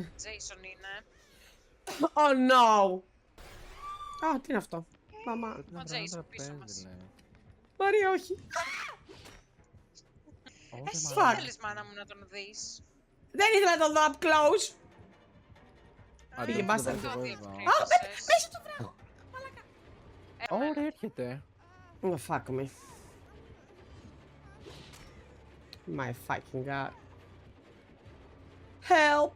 Jason είναι. Oh no! Α, τι είναι αυτό. Μαμά. Ο Jason πίσω μας. Μαρία, όχι. Εσύ Fuck. θέλεις, μάνα μου, να τον δεις. Δεν ήθελα να το δω up close. Πήγε μπάστα. Πέσει το βράχο. Ωραία, έρχεται. Oh, fuck me. My fucking god. Help!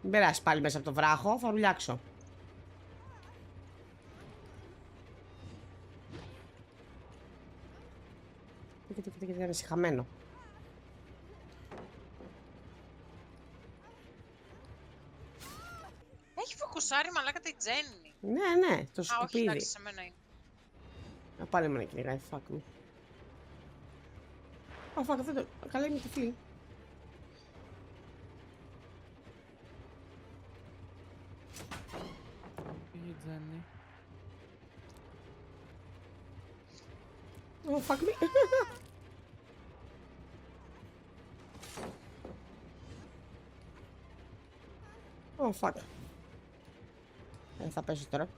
Μην περάσει πάλι μέσα από το βράχο, θα ρουλιάξω. Και είναι σιχαμένο. Έχει φοκουσάρει μαλάκα τη Τζέννη. Ναι, ναι, το Α, όχι, σκουπίδι. εντάξει, σε μένα είναι. Να πάλι με να κυνηγάει, fuck me. Oh, fuck, δεν το... Καλά είμαι τυφλή. Πήγε Τζέννη. Oh, fuck me. Oh, fuck. Θα πέσω τώρα.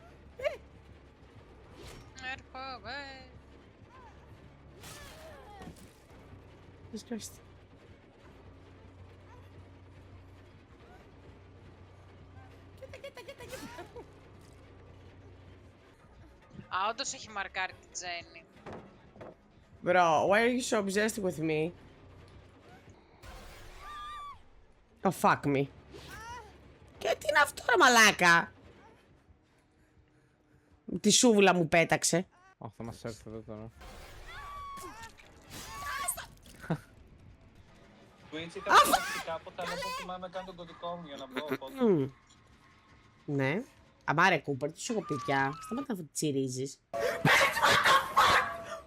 Έρχομαι. Jesus Christ. Α, όντως έχει μαρκάρει τη Τζέννη. Bro, why are you so obsessed with me? Oh, fuck me. Και τι είναι αυτό ρε μαλάκα. Τη σούβλα μου πέταξε. Ω, θα μας έρθει εδώ τώρα. Twitch ήταν κάποτε, αλλά δεν θυμάμαι καν τον κωδικό μου για να μπω, οπότε... Ναι. Αμάρε Κούπερ, τι σου έχω πει πια. Σταμάτα να τσιρίζεις.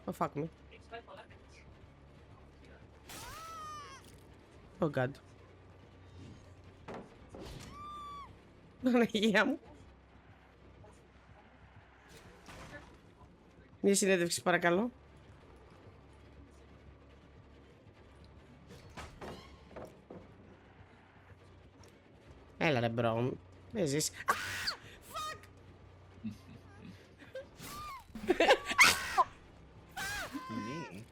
Oh, fuck me. Oh god. Παναγία μου. Μια συνέντευξη παρακαλώ. Έλα ρε μπρο. Δεν ζεις. Fuck!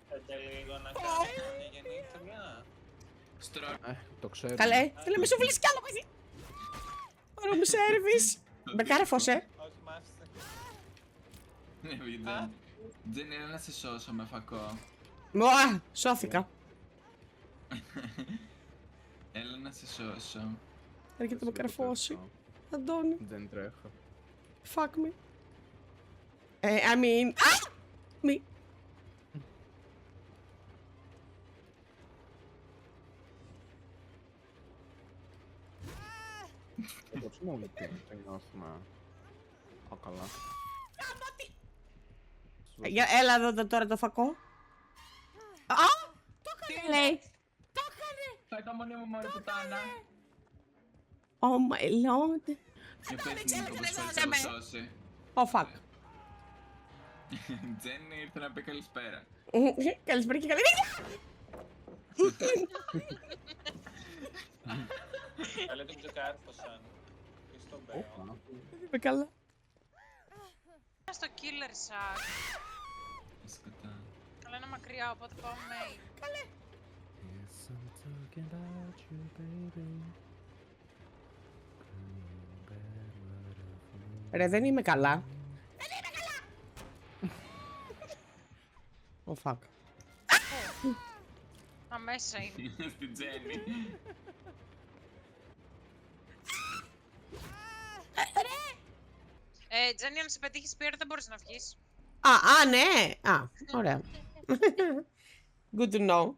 Θέλετε λίγο να κάνω μια γεννήτρια. Το ξέρω. Καλέ, θέλω να με σου βουλείς κι άλλο παιδί. Ωραίο μου σέρβις. Με κάρεφωσε. Όχι, μ' άφησε. Ναι, βίντεο. Δεν είναι να σε σώσω με φακό. Μωά, σώθηκα. Έλα να σε σώσω. Έρχεται να με καρφώσει. Αντώνη, Δεν τρέχω. fuck me. I mean... Ah! Me. Πώς μου λέει τι νιώθουμε. Α, καλά. Έλα εδώ τώρα το φακό. Α! Το έκανε λέει. Το έκανε. Θα ήταν μόνη μου μωρέ πουτάνα. Oh my lord. Και πες μου πως θα το σώσει. Oh fuck. Τζέννη ήρθε να πει καλησπέρα. Καλησπέρα και καλή νύχτα. Καλέ τον ξεκάρφωσαν. Και στον Μπέο. Δεν είμαι καλά. Στο killer sack. Σκοτά. Αλλά είναι μακριά, οπότε πάω main. Καλέ. Yes, I'm talking about you, baby. Ρε δεν είμαι καλά. Oh fuck. Α, μέσα είναι. Στην Τζέννη. Τζέννη, αν σε πετύχει spear δεν μπορείς να βγεις. Α, ναι. Α, ωραία. Good to know.